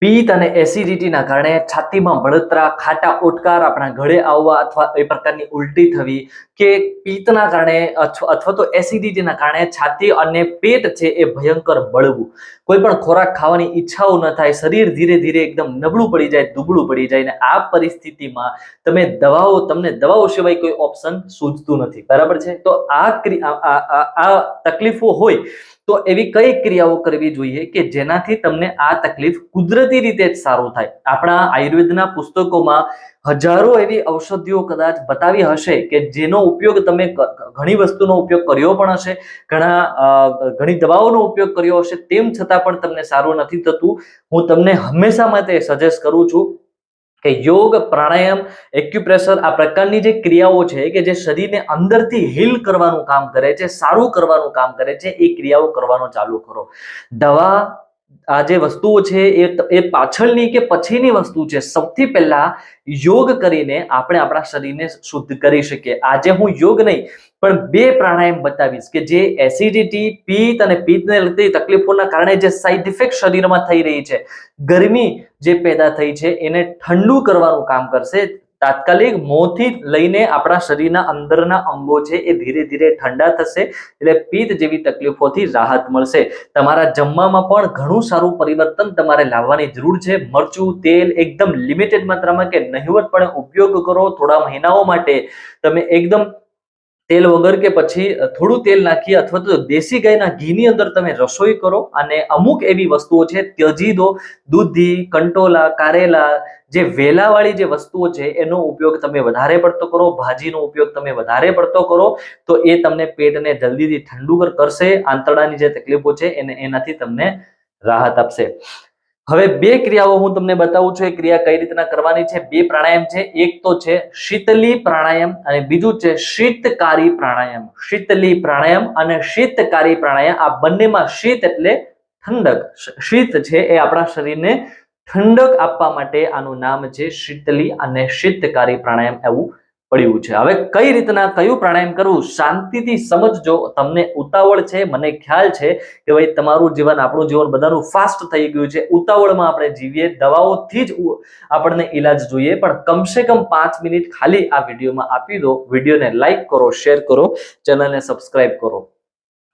પિત્ત અને એસિડિટીના કારણે છાતીમાં બળતરા, ખાટા ઓટકાર આપણા ગળે આવવા અથવા એ પ્રકારની ઉલટી થવી કે પિત્તના કારણે અથવા તો એસિડિટીના કારણે છાતી અને પેટ છે એ ભયંકર બળવું, કોઈ પણ ખોરાક ખાવાની ઈચ્છાઓ ન થાય, શરીર ધીરે ધીરે એકદમ નબળું પડી જાય, દુબળું પડી જાય, ને આ પરિસ્થિતિમાં તમને દવાઓ સિવાય કોઈ ઓપ્શન સૂઝતું નથી, બરાબર છે? તો આ તકલીફો હોય તો એવી કઈ ક્રિયાઓ કરવી જોઈએ કે જેનાથી તમને આ તકલીફ કુદરતી રીતે જ સારું થાય? આપણા આયુર્વેદના પુસ્તકોમાં હજારો એવી ઔષધિઓ કદાચ બતાવી હશે કે જેનો ઉપયોગ તમે ઘણી વસ્તુનો ઉપયોગ કર્યો પણ હશે, ઘણી દવાઓનો ઉપયોગ કર્યો હશે, તેમ છતાં પણ તમને સારું નથી થતું. હું તમને હંમેશા માટે સજેસ્ટ કરું છું કે યોગ, પ્રાણાયામ, એક્યુપ્રેશર આ પ્રકારની જે ક્રિયાઓ છે કે જે શરીરને અંદરથી હીલ કરવાનું કામ કરે છે, સારું કરવાનું કામ કરે છે, એ ક્રિયાઓ કરવાનું ચાલુ કરો. દવા આ જે વસ્તુઓ છે એ પાછળની કે પછીની વસ્તુ છે. સૌથી પહેલા યોગ કરીને આપણે આપણા શરીરને શુદ્ધ કરી શકીએ. આજે હું યોગ નહીં પણ 2 પ્રાણાયામ બતાવીશ કે જે એસિડિટી, પિત્ત અને પિત્તને લગતી તકલીફોના કારણે જે સાઇડ ઇફેક્ટ શરીરમાં થઈ રહી છે, ગરમી જે પેદા થઈ છે એને ઠંડુ કરવાનું કામ કરશે. તાત્કાલિક મોંથી લઈને આપણા શરીરના અંદરના અંગો છે એ ધીરે ધીરે ઠંડા થશે, એટલે પિત્ત જેવી તકલીફોથી રાહત મળશે. તમારા જમવામાં પણ ઘણું સારું પરિવર્તન તમારે લાવવાની જરૂર છે. મરચું, તેલ એકદમ લિમિટેડ માત્રામાં કે નહિવતપણે ઉપયોગ કરો. થોડા મહિનાઓ માટે તમે એકદમ તેલ વગર કે પછી થોડું તેલ નાખી અથવા તો દેશી ગાયના ઘીની અંદર તમે રસોઈ કરો, અને અમુક એવી વસ્તુઓ છે ત્યજી દો. દૂધી, કંટોલા, કારેલા, જે વેલાવાળી જે વસ્તુઓ છે એનો ઉપયોગ તમે વધારે પડતો કરો, ભાજીનો ઉપયોગ તમે વધારે પડતો કરો, તો એ તમને પેટને જલ્દીથી ઠંડુ કરશે. આંતરડાની જે તકલીફો છે એનાથી તમને રાહત આપશે. હવે 2 ક્રિયાઓ હું તમને બતાવું છું. એ ક્રિયા કઈ રીતના કરવાની છે. 2 પ્રાણાયામ છે. એક તો છે શીતલી પ્રાણાયામ અને બીજું છે શીતકારી પ્રાણાયામ. શીતલી પ્રાણાયામ અને શીતકારી પ્રાણાયામ, આ બંનેમાં શીત એટલે ઠંડક, શીત છે એ આપણા શરીરને ઠંડક આપવા માટે આનું નામ છે શીતલી અને શીતકારી પ્રાણાયામ એવું પડ્યું છે. હવે કઈ રીતના કયું પ્રાણાયામ કરવું શાંતિથી સમજજો. તમને ઉતાવળ છે, મને ખ્યાલ છે કે ભાઈ તમારું જીવન, આપણું જીવન બધાનું ફાસ્ટ થઈ ગયું છે, ઉતાવળમાં આપણે જીવીએ, દવાઓથી જ આપણને ઈલાજ જોઈએ, પણ કમસે કમ 5 મિનિટ ખાલી આ વિડીયોમાં આપી દો. વિડીયોને લાઈક કરો, શેર કરો, ચેનલને સબસ્ક્રાઇબ કરો.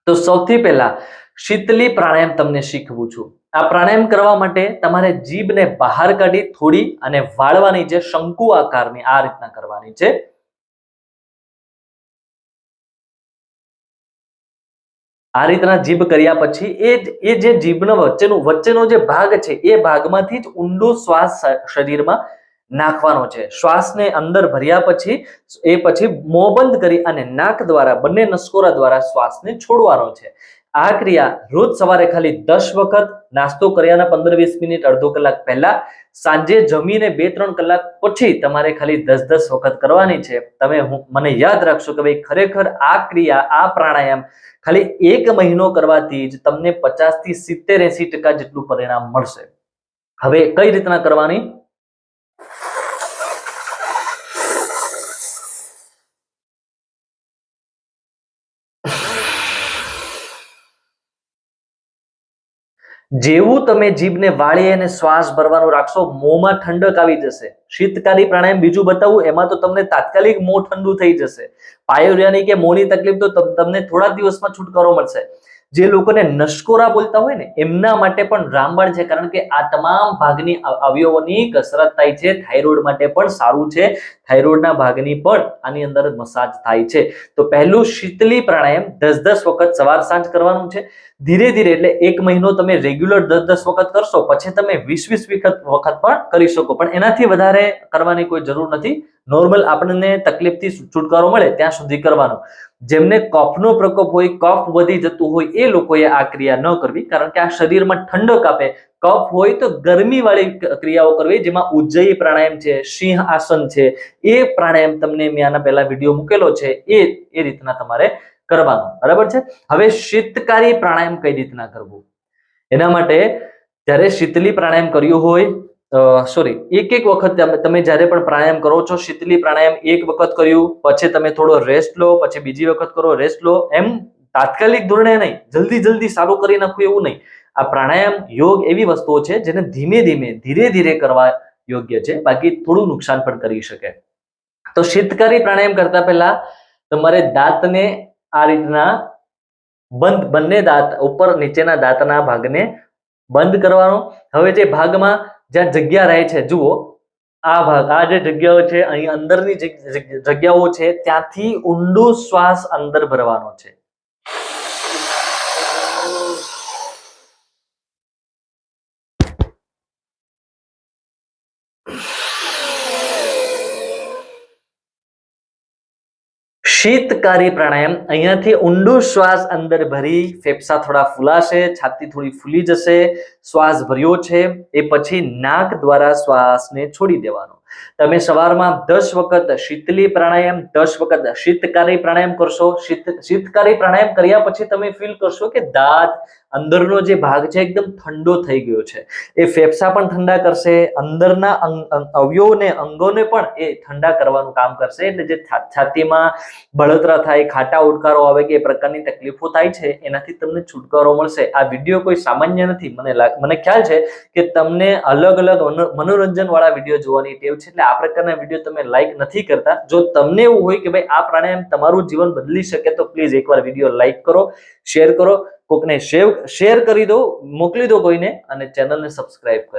તો સૌથી પહેલા શીતલી પ્રાણાયામ તમને શીખવું છું. આ પ્રાણાયામ કરવા માટે તમારે જીભને બહાર કાઢી થોડી અને વાળવાની છે, શંકુ આકારની આ રીતના કરવાની છે. આ રીતના જીભ કર્યા પછી એ જે જીભનો વચ્ચેનો જે ભાગ છે એ ભાગમાંથી જ ઊંડો શ્વાસ શરીરમાં નાખવાનો છે. શ્વાસને અંદર ભર્યા પછી મોં બંધ કરી અને નાક દ્વારા, બંને નસકોરા દ્વારા શ્વાસને છોડવાનો છે. આ ક્રિયા રોજ સવારે ખાલી 10 વખત, નાસ્તો કર્યાના 15-20 મિનિટ, અડધો કલાક પહેલા, સાંજે જમીને 2-3 કલાક પછી તમારે ખાલી 10-10 વખત કરવાની છે. મને યાદ રાખશો કે ભાઈ ખરેખર આ ક્રિયા, આ પ્રાણાયામ ખાલી 1 મહિનો કરવાથી જ તમને 50 થી 70-80% જેટલું પરિણામ મળશે. હવે કઈ રીતના કરવાની? જેવું તમે જીભને વાળી અને શ્વાસ ભરવાનું રાખશો, મોંમાં ઠંડક આવી જશે. શીતકારી પ્રાણાયામ બીજું બતાવું, એમાં તો તમને તાત્કાલિક મોં ઠંડુ થઈ જશે. પાયોરિયાની કે મોંની તકલીફ તો તમને થોડા દિવસમાં છુટકારો મળશે. જે લોકોને નસકોરા બોલતા હોય ને એમના માટે પણ રામબાણ છે, કારણ કે આ તમામ ભાગની અવયવોની કસરત થાય છે. થાઇરોઇડ માટે પણ સારું છે. થાઇરોઇડના ભાગની પણ આની અંદર મસાજ થાય છે. તો પહેલું શીતલી પ્રાણાયામ 10-10 વખત સવાર સાંજ કરવાનું છે. ધીરે ધીરે, એટલે 1 મહિનો તમે રેગ્યુલર 10-10 વખત કરશો, પછી તમે 20-20 વખત પણ કરી શકો, પણ એનાથી વધારે કરવાની કોઈ જરૂર નથી. નોર્મલ આપણને તકલીફથી છુટકારો મળે ત્યાં સુધી કરવાનો. જેમને કફનો પ્રકોપ હોય, કફ વધી જતું હોય, એ લોકોએ આ ક્રિયા ન કરવી, કારણ કે આ શરીરમાં ઠંડક આપે. કફ હોય તો ગરમી વાળી ક્રિયાઓ કરવી, જેમાં ઉજ્જયી પ્રાણાયામ છે, સિંહ આસન છે, એ પ્રાણાયામ તમને મેં આના પહેલા વિડીયો મૂકેલો છે, એ રીતના તમારે કરવાનું, બરાબર છે. હવે શીતકારી પ્રાણાયામ કઈ રીતના કરવું? એના માટે જ્યારે શીતલી પ્રાણાયામ કર્યું હોય, એક વખત તમે જ્યારે પણ પ્રાણાયામ કરો છો, શીતલી પ્રાણાયામ 1 વખત કર્યું, પછી તમે થોડો રેસ્ટ લો, પછી બીજી વખત કરો, રેસ્ટ લો, એમ તાત્કાલિક ધોરણે નહીં, જલ્દી સારું કરી નાખવું એવું નહીં. આ પ્રાણાયામ યોગ એવી વસ્તુઓ છે જેને ધીમે ધીમે ધીરે ધીરે કરવા યોગ્ય છે, બાકી થોડું નુકસાન પણ કરી શકે. તો શીતકારી પ્રાણાયામ કરતા પહેલા તમારે દાંતને આ રીતના બંને દાંત ઉપર નીચેના દાંતના ભાગને બંધ કરવાનો. હવે જે ભાગમાં જ્યાં જગ્યા રહે છે, જુઓ આ ભાગ, આ જે જગ્યાઓ છે અહીં અંદરની જગ્યાઓ છે ત્યાંથી ઊંડો શ્વાસ અંદર ભરવાનો છે. શીતકારી પ્રાણાયામ, અહીંયાથી ઊંડો શ્વાસ અંદર ભરી ફેફસા થોડા ફૂલાશે, છાતી થોડી ફૂલી જશે, શ્વાસ ભર્યો છે એ પછી નાક દ્વારા શ્વાસને છોડી દેવાનો. તમે સવારમાં 10 વખત શીતલી પ્રાણાયામ, 10 વખત શીતકારી પ્રાણાયામ કરશો. શીતકારી પ્રાણાયામ કર્યા પછી તમે ફીલ કરશો કે દાંત અંદરનો જે ભાગ છે એકદમ ઠંડો થઈ ગયો છે. એ ફેફસા પણ ઠંડા કરશે, અંદરના અવયવોને અંગોને પણ એ ઠંડા કરવાનું કામ કરશે. એટલે જે છાતીમાં બળતરા થાય, ખાટા ઉડકારો આવે કે એ પ્રકારની તકલીફો થાય છે એનાથી તમને છુટકારો મળશે. આ વિડીયો કોઈ સામાન્ય નથી. મને ખ્યાલ છે કે તમને અલગ અલગ મનોરંજન વાળા વિડીયો જોવાની ટેવ છે, એટલે આ પ્રકારના વિડીયો તમે લાઈક નથી કરતા. જો તમને એવું હોય કે ભાઈ આ પ્રાણાયામ તમારું જીવન બદલી શકે તો પ્લીઝ એકવાર વિડીયો લાઈક કરો, શેર કરો, કોકને શેર કરી દો, મોકલી દો કોઈને, અને ચેનલને સબસ્ક્રાઇબ કરી